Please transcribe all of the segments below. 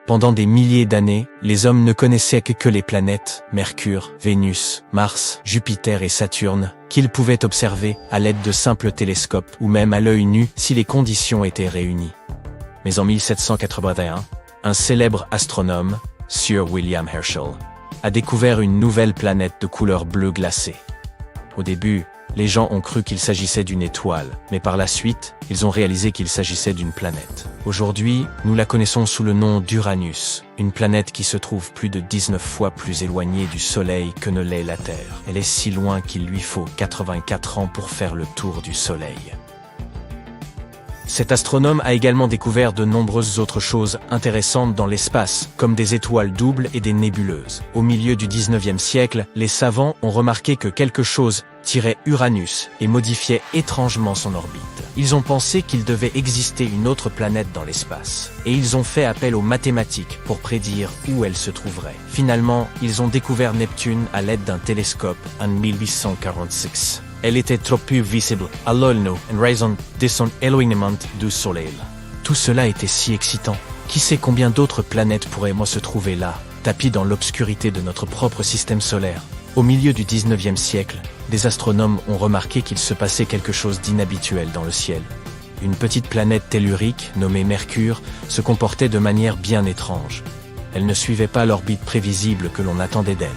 Pendant des milliers d'années, les hommes ne connaissaient que les planètes, Mercure, Vénus, Mars, Jupiter et Saturne, qu'ils pouvaient observer à l'aide de simples télescopes ou même à l'œil nu si les conditions étaient réunies. Mais en 1781, un célèbre astronome, Sir William Herschel, a découvert une nouvelle planète de couleur bleu glacé. Au début, les gens ont cru qu'il s'agissait d'une étoile, mais par la suite, ils ont réalisé qu'il s'agissait d'une planète. Aujourd'hui, nous la connaissons sous le nom d'Uranus, une planète qui se trouve plus de 19 fois plus éloignée du Soleil que ne l'est la Terre. Elle est si loin qu'il lui faut 84 ans pour faire le tour du Soleil. Cet astronome a également découvert de nombreuses autres choses intéressantes dans l'espace, comme des étoiles doubles et des nébuleuses. Au milieu du 19e siècle, les savants ont remarqué que quelque chose tirait Uranus et modifiait étrangement son orbite. Ils ont pensé qu'il devait exister une autre planète dans l'espace, et ils ont fait appel aux mathématiques pour prédire où elle se trouverait. Finalement, ils ont découvert Neptune à l'aide d'un télescope en 1846. Elle était trop peu visible à l'œil nu en raison de son éloignement du Soleil. Tout cela était si excitant. Qui sait combien d'autres planètes pourraient se trouver là, tapies dans l'obscurité de notre propre système solaire. Au milieu du 19e siècle, des astronomes ont remarqué qu'il se passait quelque chose d'inhabituel dans le ciel. Une petite planète tellurique, nommée Mercure, se comportait de manière bien étrange. Elle ne suivait pas l'orbite prévisible que l'on attendait d'elle.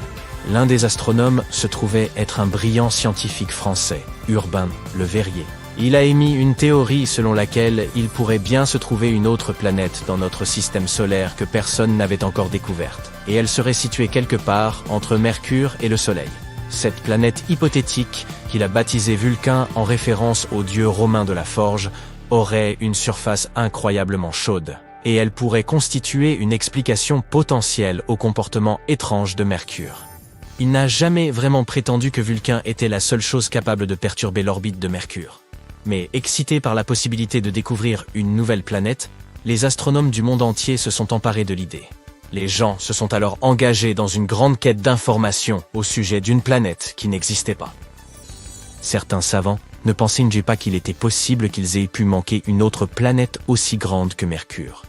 L'un des astronomes se trouvait être un brillant scientifique français, Urbain Le Verrier. Il a émis une théorie selon laquelle il pourrait bien se trouver une autre planète dans notre système solaire que personne n'avait encore découverte, et elle serait située quelque part entre Mercure et le Soleil. Cette planète hypothétique, qu'il a baptisée Vulcain en référence au dieu romain de la forge, aurait une surface incroyablement chaude, et elle pourrait constituer une explication potentielle au comportement étrange de Mercure. Il n'a jamais vraiment prétendu que Vulcain était la seule chose capable de perturber l'orbite de Mercure. Mais excités par la possibilité de découvrir une nouvelle planète, les astronomes du monde entier se sont emparés de l'idée. Les gens se sont alors engagés dans une grande quête d'informations au sujet d'une planète qui n'existait pas. Certains savants ne pensaient pas qu'il était possible qu'ils aient pu manquer une autre planète aussi grande que Mercure.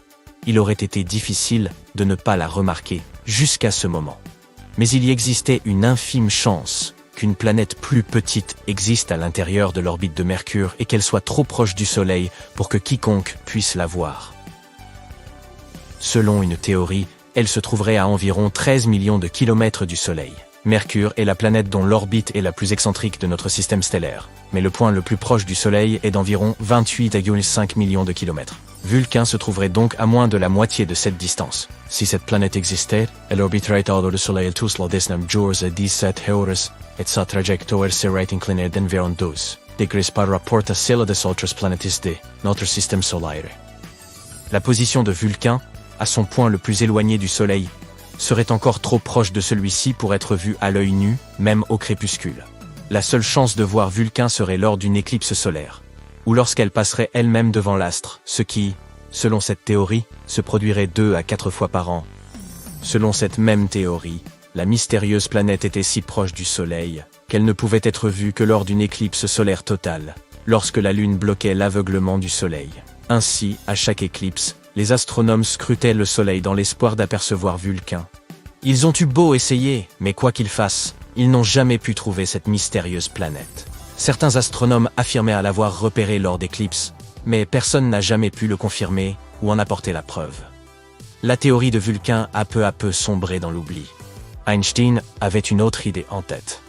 Il aurait été difficile de ne pas la remarquer jusqu'à ce moment. Mais il y existait une infime chance qu'une planète plus petite existe à l'intérieur de l'orbite de Mercure et qu'elle soit trop proche du Soleil pour que quiconque puisse la voir. Selon une théorie, elle se trouverait à environ 13 millions de kilomètres du Soleil. Mercure est la planète dont l'orbite est la plus excentrique de notre système stellaire, mais le point le plus proche du Soleil est d'environ 28,5 millions de kilomètres. Vulcain se trouverait donc à moins de la moitié de cette distance. Si cette planète existait, elle orbiterait autour du Soleil tous les 19 jours et 17 heures, et sa trajectoire serait inclinée d'environ 12 degrés par rapport à celle des autres planètes de notre système solaire. La position de Vulcain, à son point le plus éloigné du Soleil, serait encore trop proche de celui-ci pour être vue à l'œil nu, même au crépuscule. La seule chance de voir Vulcain serait lors d'une éclipse solaire, ou lorsqu'elle passerait elle-même devant l'astre, ce qui, selon cette théorie, se produirait 2 à 4 fois par an. Selon cette même théorie, la mystérieuse planète était si proche du Soleil qu'elle ne pouvait être vue que lors d'une éclipse solaire totale, lorsque la Lune bloquait l'aveuglement du Soleil. Ainsi, à chaque éclipse, les astronomes scrutaient le Soleil dans l'espoir d'apercevoir Vulcain. Ils ont eu beau essayer, mais quoi qu'ils fassent, ils n'ont jamais pu trouver cette mystérieuse planète. Certains astronomes affirmaient à l'avoir repérée lors d'éclipses, mais personne n'a jamais pu le confirmer ou en apporter la preuve. La théorie de Vulcain a peu à peu sombré dans l'oubli. Einstein avait une autre idée en tête.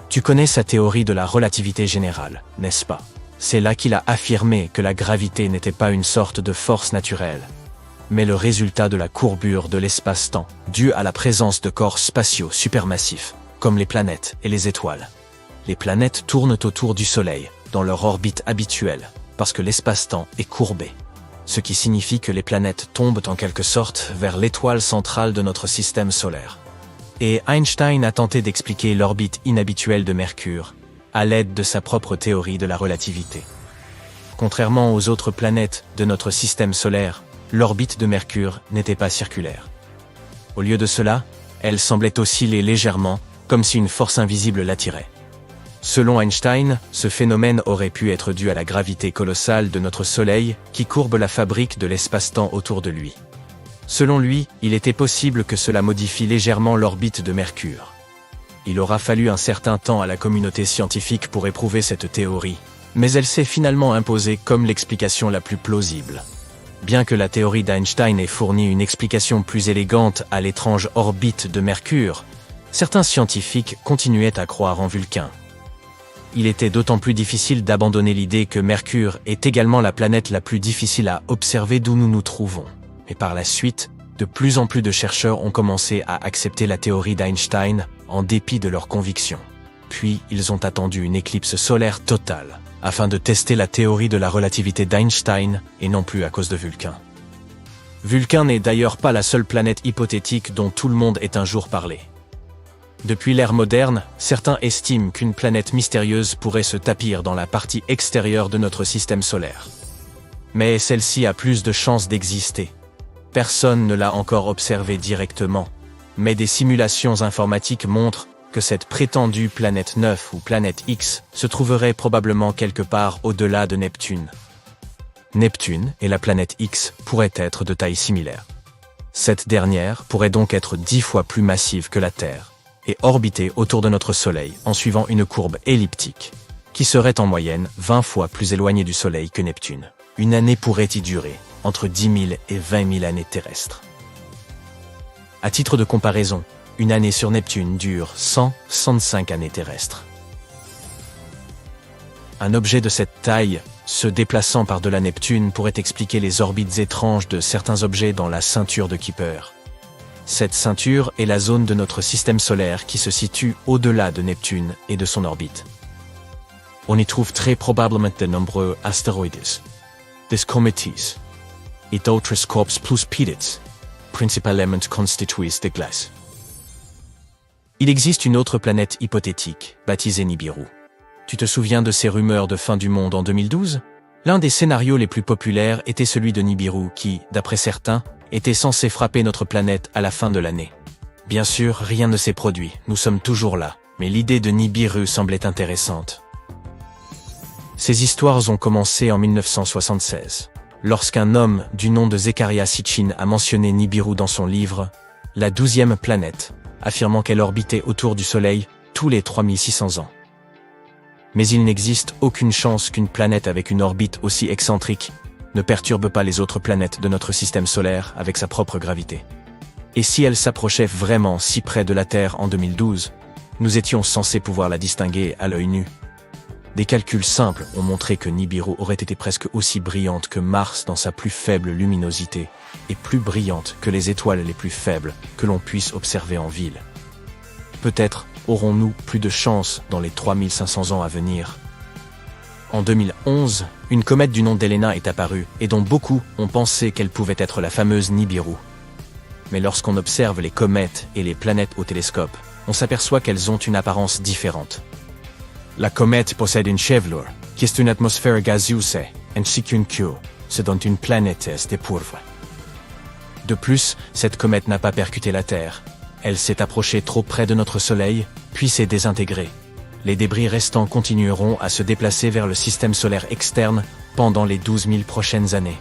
Tu connais sa théorie de la relativité générale, n'est-ce pas? C'est là qu'il a affirmé que la gravité n'était pas une sorte de force naturelle, mais le résultat de la courbure de l'espace-temps, due à la présence de corps spatiaux supermassifs, comme les planètes et les étoiles. Les planètes tournent autour du Soleil, dans leur orbite habituelle, parce que l'espace-temps est courbé. Ce qui signifie que les planètes tombent en quelque sorte vers l'étoile centrale de notre système solaire. Et Einstein a tenté d'expliquer l'orbite inhabituelle de Mercure, à l'aide de sa propre théorie de la relativité. Contrairement aux autres planètes de notre système solaire, l'orbite de Mercure n'était pas circulaire. Au lieu de cela, elle semblait osciller légèrement, comme si une force invisible l'attirait. Selon Einstein, ce phénomène aurait pu être dû à la gravité colossale de notre Soleil qui courbe la fabrique de l'espace-temps autour de lui. Selon lui, il était possible que cela modifie légèrement l'orbite de Mercure. Il aura fallu un certain temps à la communauté scientifique pour éprouver cette théorie, mais elle s'est finalement imposée comme l'explication la plus plausible. Bien que la théorie d'Einstein ait fourni une explication plus élégante à l'étrange orbite de Mercure, certains scientifiques continuaient à croire en Vulcain. Il était d'autant plus difficile d'abandonner l'idée que Mercure est également la planète la plus difficile à observer d'où nous nous trouvons. Et par la suite, de plus en plus de chercheurs ont commencé à accepter la théorie d'Einstein en dépit de leurs convictions. Puis, ils ont attendu une éclipse solaire totale, afin de tester la théorie de la relativité d'Einstein, et non plus à cause de Vulcain. Vulcain n'est d'ailleurs pas la seule planète hypothétique dont tout le monde ait un jour parlé. Depuis l'ère moderne, certains estiment qu'une planète mystérieuse pourrait se tapir dans la partie extérieure de notre système solaire. Mais celle-ci a plus de chances d'exister. Personne ne l'a encore observée directement, mais des simulations informatiques montrent que cette prétendue planète 9 ou planète X se trouverait probablement quelque part au-delà de Neptune. Neptune et la planète X pourraient être de taille similaire. Cette dernière pourrait donc être 10 fois plus massive que la Terre et orbiter autour de notre Soleil en suivant une courbe elliptique, qui serait en moyenne 20 fois plus éloignée du Soleil que Neptune. Une année pourrait y durer entre 10 000 et 20 000 années terrestres. À titre de comparaison, une année sur Neptune dure 165 années terrestres. Un objet de cette taille, se déplaçant par-delà Neptune, pourrait expliquer les orbites étranges de certains objets dans la ceinture de Kuiper. Cette ceinture est la zone de notre système solaire qui se situe au-delà de Neptune et de son orbite. On y trouve très probablement de nombreux astéroïdes, des comètes et d'autres corps plus petits, principalement constitués de glace. Il existe une autre planète hypothétique, baptisée Nibiru. Tu te souviens de ces rumeurs de fin du monde en 2012 ? L'un des scénarios les plus populaires était celui de Nibiru qui, d'après certains, était censé frapper notre planète à la fin de l'année. Bien sûr, rien ne s'est produit, nous sommes toujours là, mais l'idée de Nibiru semblait intéressante. Ces histoires ont commencé en 1976, lorsqu'un homme du nom de Zecharia Sitchin a mentionné Nibiru dans son livre « La 12e planète », affirmant qu'elle orbitait autour du Soleil tous les 3600 ans. Mais il n'existe aucune chance qu'une planète avec une orbite aussi excentrique ne perturbe pas les autres planètes de notre système solaire avec sa propre gravité. Et si elle s'approchait vraiment si près de la Terre en 2012, nous étions censés pouvoir la distinguer à l'œil nu. Des calculs simples ont montré que Nibiru aurait été presque aussi brillante que Mars dans sa plus faible luminosité, et plus brillante que les étoiles les plus faibles que l'on puisse observer en ville. Peut-être aurons-nous plus de chance dans les 3500 ans à venir. En 2011, une comète du nom d'Helena est apparue et dont beaucoup ont pensé qu'elle pouvait être la fameuse Nibiru. Mais lorsqu'on observe les comètes et les planètes au télescope, on s'aperçoit qu'elles ont une apparence différente. La comète possède une chevelure, qui est une atmosphère gazeuse, ainsi qu'une queue, ce dont une planète est dépourvue. De plus, cette comète n'a pas percuté la Terre. Elle s'est approchée trop près de notre Soleil, puis s'est désintégrée. Les débris restants continueront à se déplacer vers le système solaire externe pendant les 12 000 prochaines années.